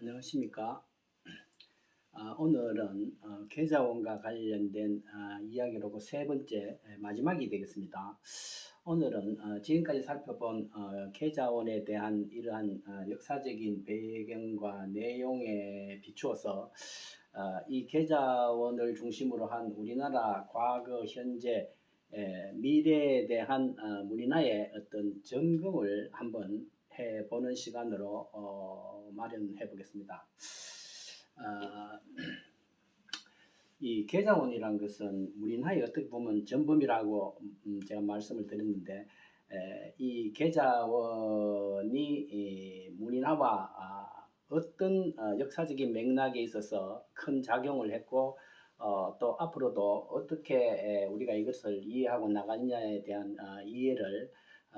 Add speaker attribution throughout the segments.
Speaker 1: 안녕하십니까. 오늘은 계좌원과 관련된 이야기로 세 번째 마지막이 되겠습니다. 오늘은 지금까지 살펴본 계좌원에 대한 이러한 역사적인 배경과 내용에 비추어서 이 계좌원을 중심으로 한 우리나라 과거, 현재, 미래에 대한 우리나라의 어떤 점검을 한번 해보는 시간으로 마련해 보겠습니다. 이 계좌원이란 것은 우리나라에 어떻게 보면 전범이라고 제가 말씀을 드렸는데, 이 계좌원이 우리나라와 어떤 역사적인 맥락에 있어서 큰 작용을 했고, 또 앞으로도 어떻게 우리가 이것을 이해하고 나가느냐에 대한 이해를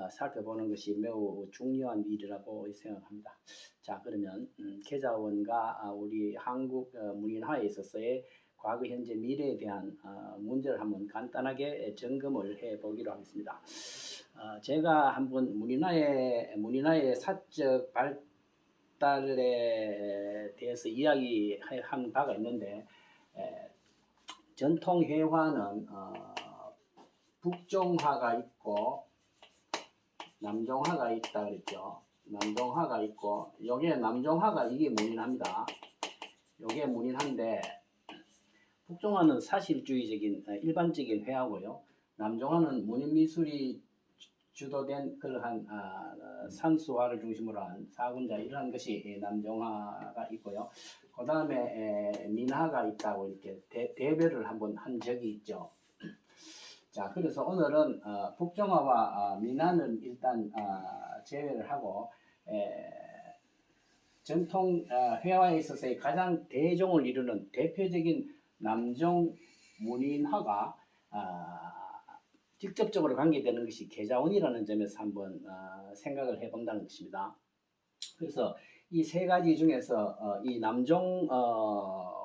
Speaker 1: 살펴보는 것이 매우 중요한 일이라고 생각합니다. 자, 그러면 계좌원과 우리 한국 문인화에 있어서의 과거, 현재, 미래에 대한 문제를 한번 간단하게 점검을 해보기로 하겠습니다. 제가 한번 문인화의 사적 발달에 대해서 이야기한 바가 있는데, 전통 회화는 북종화가 있고 남종화가 있다 그랬죠. 남종화가 있고, 요게 남종화가 이게 문인화입니다. 요게 문인화인데, 북종화는 사실주의적인 일반적인 회화고요. 남종화는 문인미술이 주도된 그러한 산수화를 중심으로 한 사군자 이러한 것이 남종화가 있고요. 그 다음에 민화가 있다고 이렇게 대별을 한번 한 적이 있죠. 자, 그래서 오늘은 북종화와 민화는 일단 제외를 하고 전통 회화에 있어서의 가장 대종을 이루는 대표적인 남종 문인화가 직접적으로 관계되는 것이 계좌원이라는 점에서 한번 생각을 해본다는 것입니다. 그래서 이 세 가지 중에서 이 남종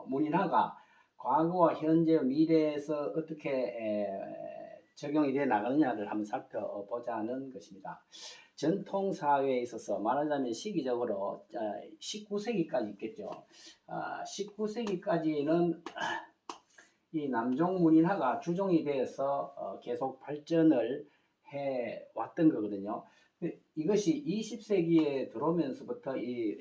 Speaker 1: 문인화가 과거와 현재, 미래에서 어떻게 적용이 되어 나가느냐를 한번 살펴보자는 것입니다. 전통 사회에 있어서 말하자면 시기적으로 19세기까지 있겠죠. 19세기까지는 이 남종 문인화가 주종이 되어서 계속 발전을 해 왔던 거거든요. 이것이 20세기에 들어오면서부터 이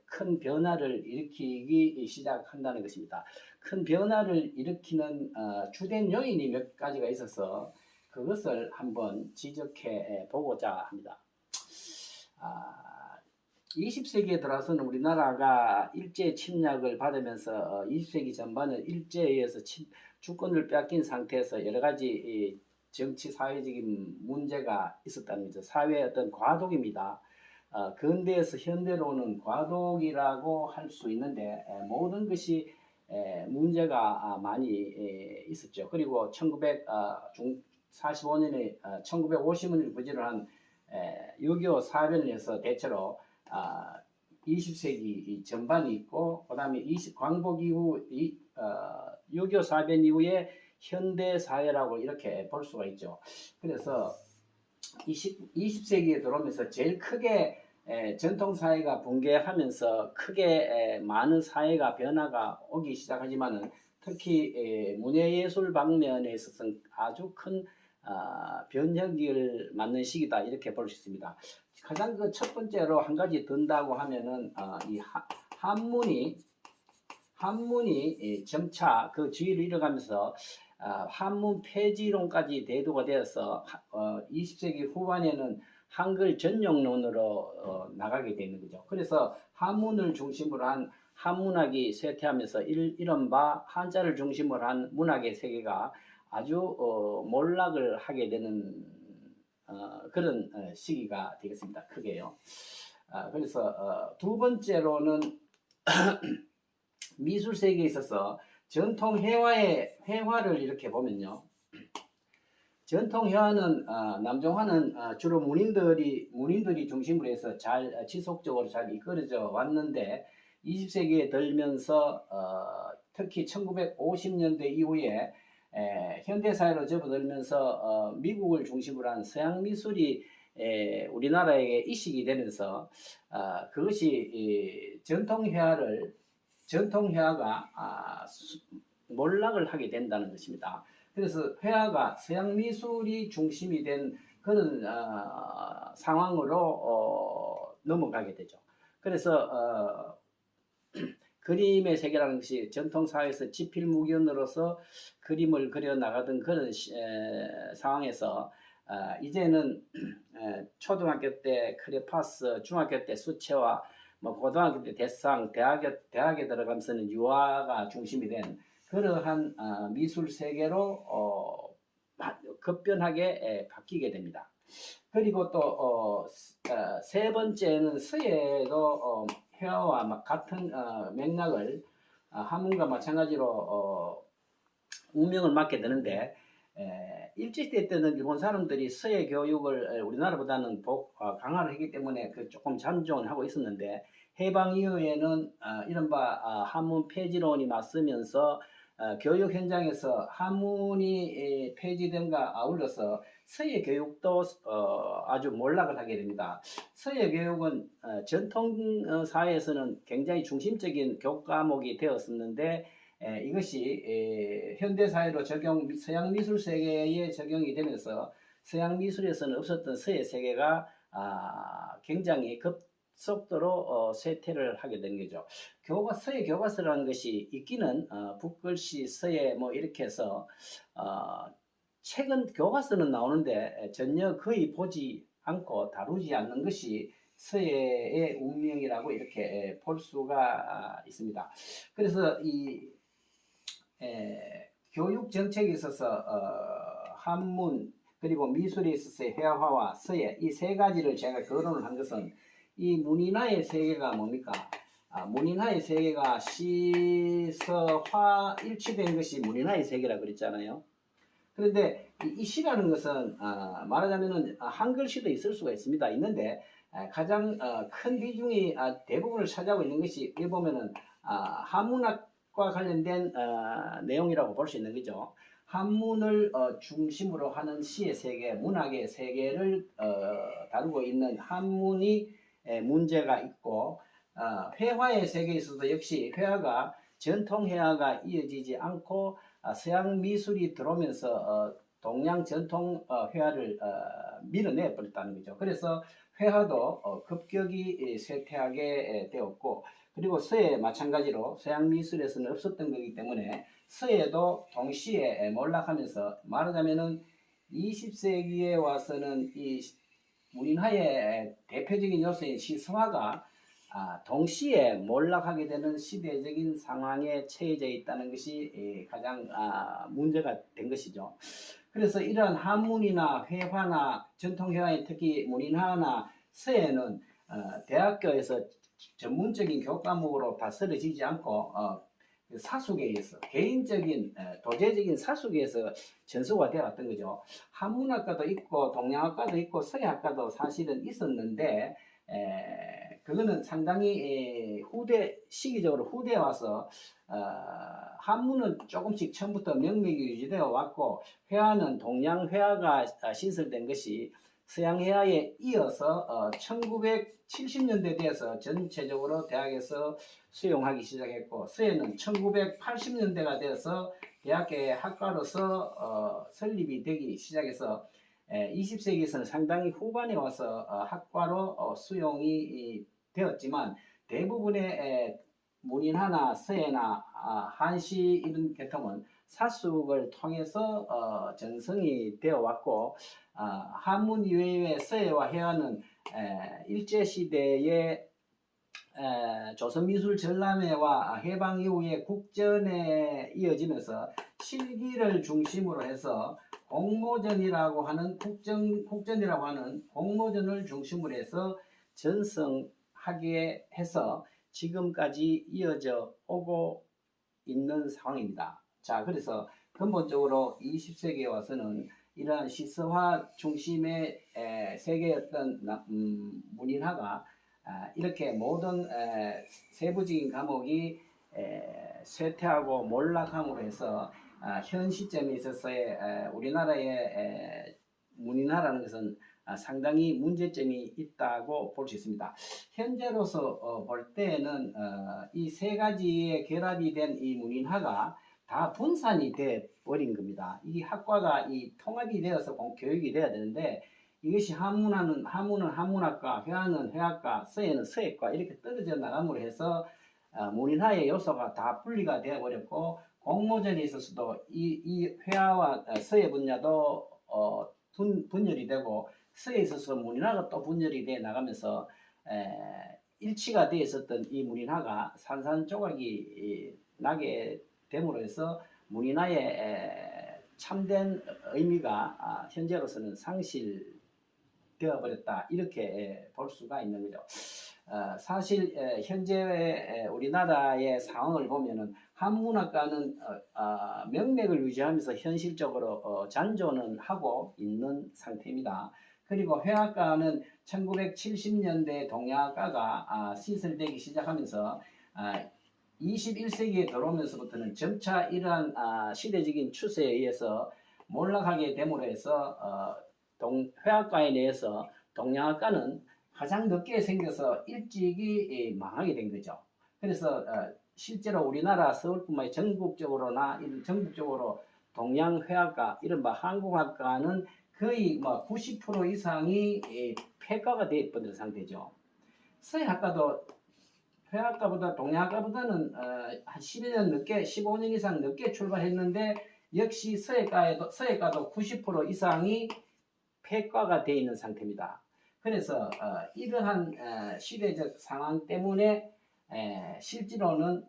Speaker 1: 큰 변화를 일으키기 시작한다는 것입니다. 큰 변화를 일으키는 주된 요인이 몇 가지가 있어서 그것을 한번 지적해 보고자 합니다. 20세기에 들어서는 우리나라가 일제 침략을 받으면서 20세기 전반은 일제에 의해서 주권을 빼앗긴 상태에서 여러 가지 정치 사회적인 문제가 있었다는 거죠. 사회의 어떤 과도기입니다. 근대에서 현대로는 과도기라고 할 수 있는데 모든 것이 문제가 많이 있었죠. 그리고 1945년에 1950년을 부지로 한 6.25 사변을 해서 대체로 20세기 전반이 있고, 그 다음에 광복 이후 6.25 사변 이후에 현대 사회라고 이렇게 볼 수가 있죠. 그래서 20세기에 들어오면서 제일 크게 전통 사회가 붕괴하면서 크게 많은 사회가 변화가 오기 시작하지만은 특히 문예예술 방면에 있어서는 아주 큰 변혁을 맞는 시기다 이렇게 볼 수 있습니다. 가장 그 첫 번째로 한 가지 든다고 하면은 이 한문이 점차 그 지위를 잃어가면서 한문 폐지론까지 대두가 되어서 20세기 후반에는 한글 전용론으로 나가게 되는 거죠. 그래서 한문을 중심으로 한 한문학이 쇠퇴하면서 이른바 한자를 중심으로 한 문학의 세계가 아주 몰락을 하게 되는 그런 시기가 되겠습니다. 크게요. 그래서 두 번째로는 미술 세계에 있어서 전통 회화를 이렇게 보면요. 전통 회화는 남종화는 주로 문인들이 중심으로 해서 잘 지속적으로 잘 이끌어져 왔는데 20세기에 들면서 특히 1950년대 이후에 현대사회로 접어들면서 미국을 중심으로 한 서양 미술이 우리나라에게 이식이 되면서 그것이 전통회화가 몰락을 하게 된다는 것입니다. 그래서 회화가 서양 미술이 중심이 된 그런 상황으로 넘어가게 되죠. 그래서 그림의 세계라는 것이 전통사회에서 지필무견으로서 그림을 그려 나가던 그런 상황에서 이제는 초등학교 때 크레파스, 중학교 때 수채화, 뭐 고등학교 때 대상, 대학에 들어가면서는 유화가 중심이 된 그러한 미술 세계로 급변하게 바뀌게 됩니다. 그리고 또 세 번째는 서예도 회화와 같은 맥락을 한문과 마찬가지로 운명을 맡게 되는데 일제시대 때는 일본 사람들이 서예 교육을 우리나라보다는 강화를 했기 때문에 조금 잔존을 하고 있었는데 해방 이후에는 이른바 한문 폐지론이 맞서면서 교육 현장에서 한문이 폐지됨과 아울러서 서예 교육도 아주 몰락을 하게 됩니다. 서예 교육은 전통 사회에서는 굉장히 중심적인 교과목이 되었었는데 이것이 현대 사회로 서양 미술 세계에 적용이 되면서 서양 미술에서는 없었던 서예 세계가 굉장히 급속도로 쇠퇴를 하게 된 거죠. 서예 교과서라는 것이 있기는 붓글씨, 서예 뭐 이렇게 해서 책은 교과서는 나오는데 전혀 거의 보지 않고 다루지 않는 것이 서예의 운명이라고 이렇게 볼 수가 있습니다. 그래서 이 교육 정책에 있어서 한문 그리고 미술에 있어서의 회화와 서예 이 세 가지를 제가 거론을 한 것은 이 문인화의 세계가 뭡니까? 문인화의 세계가 시서화 일치된 것이 문인화의 세계라 그랬잖아요. 그런데 이 시라는 것은 말하자면은 한글시도 있을 수가 있습니다. 있는데 가장 큰 비중이 대부분을 차지하고 있는 것이 여기 보면은 한문학과 관련된 내용이라고 볼 수 있는 거죠. 한문을 중심으로 하는 시의 세계, 문학의 세계를 다루고 있는 한문이 문제가 있고 회화의 세계에 있어서 역시 회화가 전통 회화가 이어지지 않고 서양 미술이 들어오면서 동양 전통 회화를 밀어내 버렸다는 거죠. 그래서 회화도 급격히 쇠퇴하게 되었고 그리고 서예 마찬가지로 서양 미술에서는 없었던 거기 때문에 서예도 동시에 몰락하면서 말하자면은 20세기에 와서는 이 문인화의 대표적인 요소인 시서화가 동시에 몰락하게 되는 시대적인 상황에 처해져 있다는 것이 가장 문제가 된 것이죠. 그래서 이러한 한문이나 회화나 전통회화에 특히 문인화나 서예는 대학교에서 전문적인 교과목으로 다스려지지 않고 사숙에 의해서 개인적인 도제적인 사숙에 의해서 전수가 되어 왔던 거죠. 한문학과도 있고 동양학과도 있고 서예학과도 사실은 있었는데 그거는 상당히 시기적으로 후대에 와서 한문은 조금씩 처음부터 명맥이 유지되어 왔고 회화는 동양 회화가 신설된 것이 서양 회화에 이어서 1970년대 돼서 전체적으로 대학에서 수용하기 시작했고 서예는 1980년대가 되어서 대학의 학과로서 설립이 되기 시작해서 20세기에서는 상당히 후반에 와서 학과로 수용이 되었지만 대부분의 문인화나 서예나 한시 이런 계통은 사숙을 통해서 전승이 되어 왔고 한문 이외의 서예와 회화는 일제시대의 조선미술 전람회와 해방 이후의 국전에 이어지면서 실기를 중심으로 해서 공모전이라고 하는 국전이라고 하는 공모전을 중심으로 해서 전승하게 해서 지금까지 이어져 오고 있는 상황입니다. 자, 그래서 근본적으로 20세기에 와서는 이러한 시서화 중심의 세계였던 문인화가 이렇게 모든 세부적인 과목이 쇠퇴하고 몰락함으로 해서 현 시점에 있어서의 우리나라의 문인화라는 것은 상당히 문제점이 있다고 볼 수 있습니다. 현재로서 볼 때는 이 세 가지의 결합이 된 이 문인화가 다 분산이 돼 버린 겁니다. 이 학과가 이 통합이 되어서 교육이 돼야 되는데 이것이 한문은 한문학과, 회화는 회화과, 서예는 서예과 이렇게 떨어져 나감으로 해서 문인화의 요소가 다 분리가 되어 버렸고 공모전에 있어서도 이 회화와 서예 분야도 분열이 되고 서예에 있어서 문인화가 또 분열이 돼 나가면서 일치가 되어 있었던 이 문인화가 산산조각이 나게 됨으로 해서 문인화의 참된 의미가 현재로서는 상실되어 버렸다 이렇게 볼 수가 있는 거죠. 사실 현재 우리나라의 상황을 보면은 한문학과는 명맥을 유지하면서 현실적으로 잔존은 하고 있는 상태입니다. 그리고 회화과는 1970년대 동양학과가 시설되기 시작하면서 21세기에 들어오면서부터는 점차 이러한 시대적인 추세에 의해서 몰락하게 됨으로 해서 회화과에 대해서 동양학과는 가장 늦게 생겨서 일찍이 망하게 된 거죠. 그래서 실제로 우리나라 서울뿐만 아니라 전국적으로 동양회화과, 이른바 한국학과는 거의 90% 이상이 폐과가 되어 있는 상태죠. 서예학과도 회화과보다 동양학과보다는 한 12년 늦게, 15년 이상 늦게 출발했는데 역시 서예과도 90% 이상이 폐과가 되어 있는 상태입니다. 그래서 이러한 시대적 상황 때문에 실제로는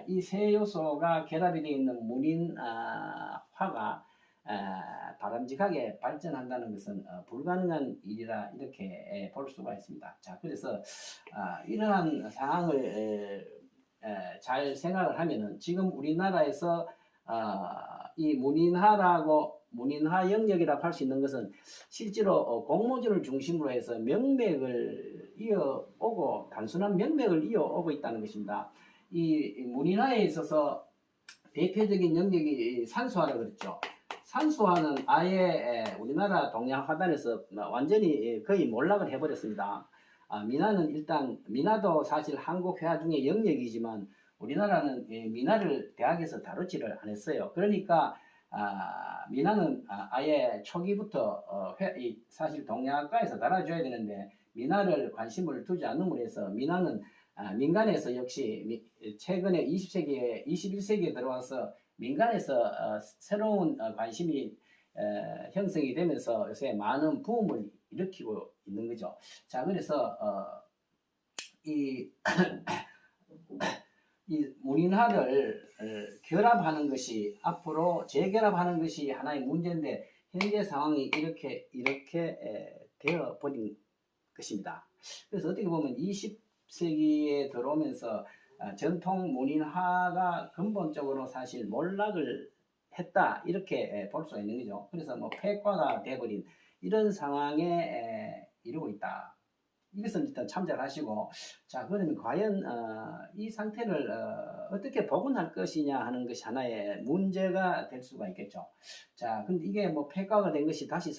Speaker 1: 이 세 요소가 결합이 되어 있는 문인화가 바람직하게 발전한다는 것은 불가능한 일이라 이렇게 볼 수가 있습니다. 자, 그래서 이러한 상황을 잘 생각을 하면은 지금 우리나라에서 이 문인화 영역이라고 할 수 있는 것은 실제로 공모전을 중심으로 해서 명맥을 이어오고 단순한 명맥을 이어오고 있다는 것입니다. 이 문인화에 있어서 대표적인 영역이 산수화라고 그랬죠. 산수화는 아예 우리나라 동양화단에서 완전히 거의 몰락을 해버렸습니다. 미나도 사실 한국 회화 중에 영역이지만 우리나라는 미나를 대학에서 다루지를 않았어요. 그러니까 미나는 아예 초기부터 사실 동양학과에서 달아줘야 되는데 미나를 관심을 두지 않음으로 해서 미나는 민간에서 역시 최근에 21세기에 들어와서 민간에서 새로운 관심이 형성이 되면서 요새 많은 부음을 일으키고 있는 거죠. 자, 그래서 이 문인화를 결합하는 것이 앞으로 재결합하는 것이 하나의 문제인데 현재 상황이 이렇게 되어 버린 것입니다. 그래서 어떻게 보면 20세기에 들어오면서 전통 문인화가 근본적으로 사실 몰락을 했다 이렇게 볼 수 있는 거죠. 그래서 폐과가 돼버린 이런 상황에 이르고 있다. 이것은 일단 참작하시고, 자, 그러면 과연 이 상태를 어떻게 복원할 것이냐 하는 것이 하나의 문제가 될 수가 있겠죠. 자, 근데 이게 폐과가 된 것이 다시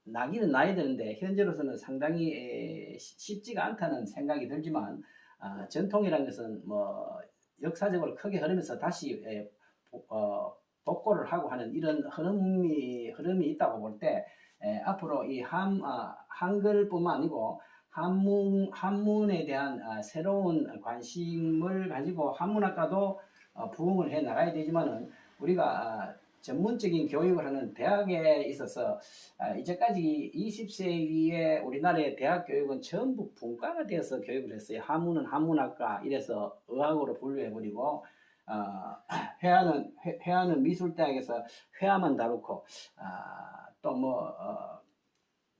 Speaker 1: 나기는 나야 되는데 현재로서는 상당히 쉽지가 않다는 생각이 들지만 전통이라는 것은 역사적으로 크게 흐르면서 다시 복고를 하고 하는 이런 흐름이 있다고 볼 때 앞으로 이 한글뿐만 아니고 한문에 대한 새로운 관심을 가지고 한문학과도 부흥을 해 나가야 되지만은 우리가 전문적인 교육을 하는 대학에 있어서 이제까지 20세기에 우리나라의 대학 교육은 전부 분과가 되어서 교육을 했어요. 한문은 한문학과 이래서 의학으로 분류해버리고 회화는 미술대학에서 회화만 다루고 또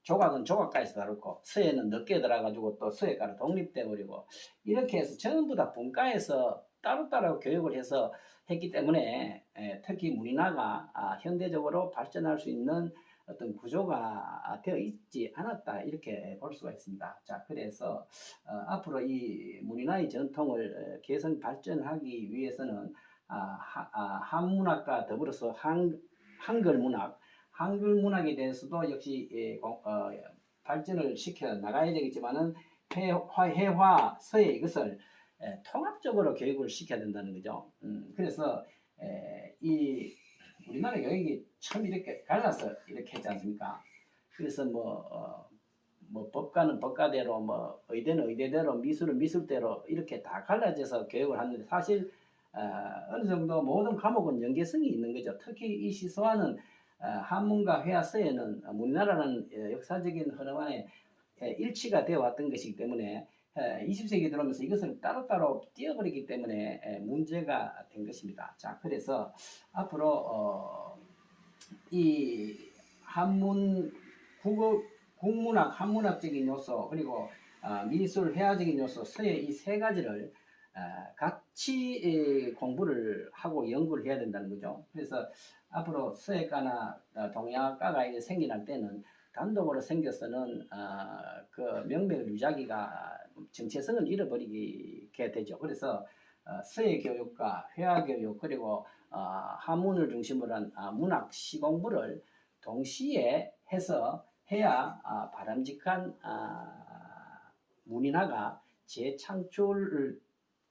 Speaker 1: 조각은 조각과에서 다루고 서예는 늦게 들어가지고 또 서예과로 독립돼 버리고 이렇게 해서 전부 다 분과에서 따로따로 교육을 해서 했기 때문에 특히 문인화가 현대적으로 발전할 수 있는 어떤 구조가 되어 있지 않았다 이렇게 볼 수가 있습니다. 자, 그래서 앞으로 이 문인화의 전통을 개선 발전하기 위해서는 한문학과 더불어서 한글문학, 한글 문학에 대해서도 역시 발전을 시켜 나가야 되겠지만은 해화, 서예 이것을 통합적으로 교육을 시켜야 된다는 거죠. 그래서 이 우리나라 교육이 처음 이렇게 갈라서 이렇게 했지 않습니까? 그래서 뭐 법과는 법과대로, 뭐 의대는 의대대로, 미술은 미술대로 이렇게 다 갈라져서 교육을 하는데 사실 어느 정도 모든 과목은 연계성이 있는 거죠. 특히 이 시소하는 한문과 회화 서예는 우리나라는 역사적인 흐름 안에 일치가 되어 왔던 것이기 때문에 20세기 들어오면서 이것을 따로따로 띄어버리기 때문에 문제가 된 것입니다. 자, 그래서 앞으로 이 한문 국문학, 한문학적인 요소 그리고 미술, 회화적인 요소, 서예 이 세 가지를 같이 공부를 하고 연구를 해야 된다는 거죠. 그래서 앞으로 서예과나 동양학과가 이제 생겨날 때는 단독으로 생겨서는 그 명맥을 유지하기가 정체성을 잃어버리게 되죠. 그래서 서예 교육과 회화 교육 그리고 한문을 중심으로 한 문학 시공부를 동시에 해서 해야 바람직한 문인화가 재창출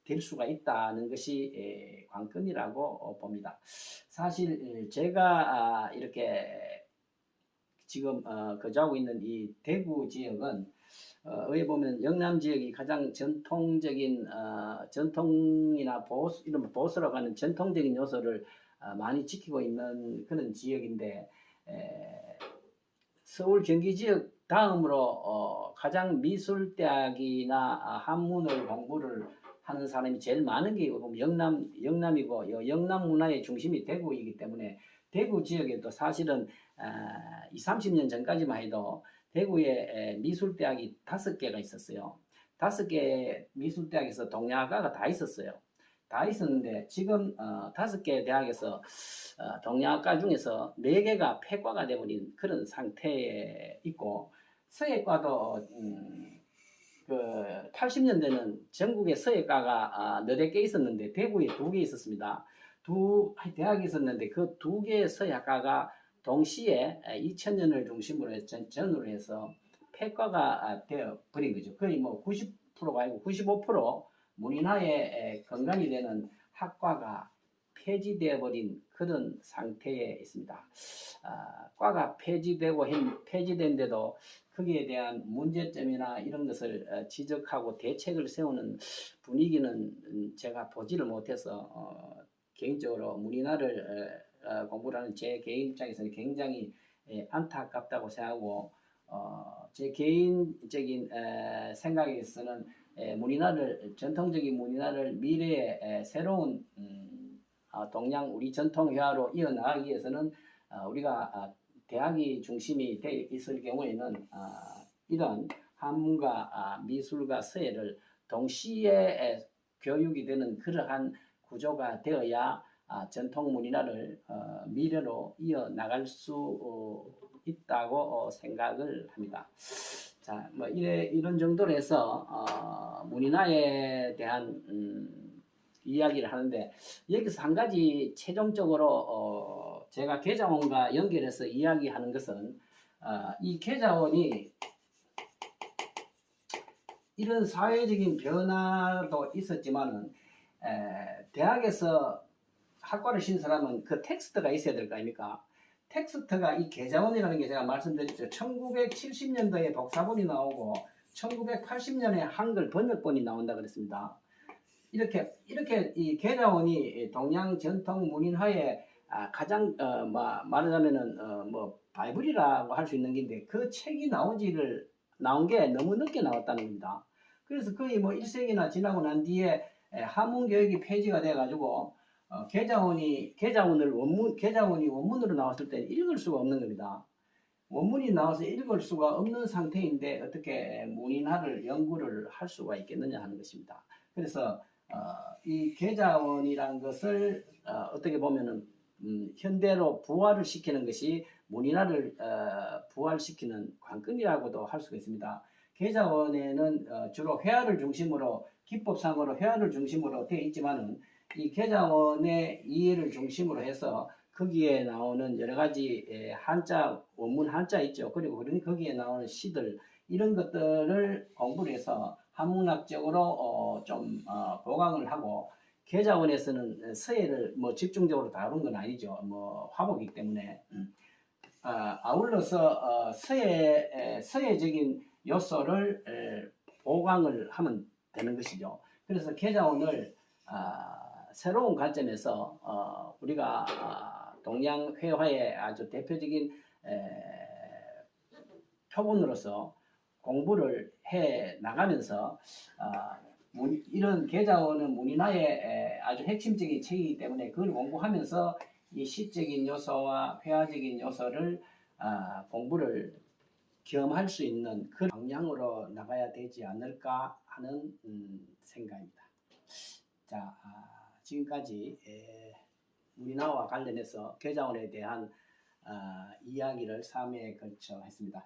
Speaker 1: 될 수가 있다는 것이 관건이라고 봅니다. 사실 제가 이렇게 지금 거주하고 있는 이 대구 지역은 여기 보면 영남 지역이 가장 전통적인 전통이나 보수, 이런 보수라고 하는 전통적인 요소를 많이 지키고 있는 그런 지역인데 서울 경기 지역 다음으로 가장 미술대학이나 한문을 공부를 하는 사람이 제일 많은 게 영남이고 영남 문화의 중심이 대구이기 때문에 대구 지역에도 사실은 20, 30년 전까지만 해도 대구에 미술대학이 5개가 있었어요. 5개 미술대학에서 동양학과가 다 있었어요. 다 있었는데 지금 5개 대학에서 동양학과 중에서 4개가 폐과가 되어버린 그런 상태에 있고 서예과도 그 80년대는 전국에 서예과가 4개 있었는데 대구에 2개 있었습니다. 대학이 있었는데 그 2개의 서예학과가 동시에 2000년을 중심으로 해서 전후로 해서 폐과가 되어 버린 거죠. 거의 뭐 90%가 아니고 95% 문인화에 근간이 되는 학과가 폐지되어 버린 그런 상태에 있습니다. 과가 폐지된데도 거기에 대한 문제점이나 이런 것을 지적하고 대책을 세우는 분위기는 제가 보지를 못해서 개인적으로 문인화를 공부를 하는 제 개인 입장에서는 굉장히 안타깝다고 생각하고 제 개인적인 생각에서는 전통적인 문인화를 미래의 새로운 동양 우리 전통 회화로 이어나가기 위해서는 우리가 대학이 중심이 돼 있을 경우에는 이런 한문과 미술과 서예를 동시에 교육이 되는 그러한 구조가 되어야 전통 문인화를 미래로 이어나갈 수 있다고 생각을 합니다. 자, 뭐 이런 정도로 해서 문인화에 대한 이야기를 하는데 여기서 한 가지 최종적으로 제가 계좌원과 연결해서 이야기하는 것은 이 계좌원이 이런 사회적인 변화도 있었지만은 대학에서 학과를 신설하면 그 텍스트가 있어야 될 거 아닙니까? 텍스트가 이 계좌원이라는 게 제가 말씀드렸죠. 1970년도에 복사본이 나오고 1980년에 한글 번역본이 나온다 그랬습니다. 이렇게 이 계좌원이 동양 전통 문인화의 가장 말하자면은 뭐 바이블이라고 할 수 있는 게인데 그 책이 나온 게 너무 늦게 나왔다는 겁니다. 그래서 거의 뭐 1세기나 지나고 난 뒤에 한문 교육이 폐지가 돼 가지고 계좌원이 원문으로 나왔을 때 읽을 수가 없는 겁니다. 원문이 나와서 읽을 수가 없는 상태인데 어떻게 문인화를 연구를 할 수가 있겠느냐 하는 것입니다. 그래서 이 계좌원이라는 것을 어떻게 보면은 현대로 부활을 시키는 것이 문인화를 부활시키는 관건이라고도 할 수가 있습니다. 계좌원에는 주로 회화를 중심으로 기법상으로 회화를 중심으로 되어 있지만은 이 계좌원의 이해를 중심으로 해서 거기에 나오는 여러 가지 한자 원문 한자 있죠. 그리고 거기에 나오는 시들 이런 것들을 공부를 해서 한문학적으로 좀 보강을 하고 계좌원에서는 서예를 뭐 집중적으로 다룬 건 아니죠. 뭐 화보이기 때문에 아울러서 서예적인 요소를 보강을 하면 되는 것이죠. 그래서 계좌원을 새로운 관점에서 우리가 동양 회화의 아주 대표적인 표본으로서 공부를 해 나가면서 이런 계좌원은 문인화의 아주 핵심적인 책이기 때문에 그걸 공부하면서 이 시적인 요소와 회화적인 요소를 공부를 겸할 수 있는 그런 방향으로 나가야 되지 않을까 하는 생각입니다. 자, 지금까지 문인화와 관련해서 계좌원에 대한 이야기를 3회에 걸쳐 했습니다.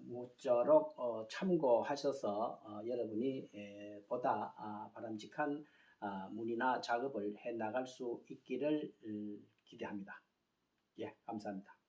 Speaker 1: 모쪼록 참고하셔서 여러분이 보다 바람직한 문인화 작업을 해 나갈 수 있기를 기대합니다. 예, 감사합니다.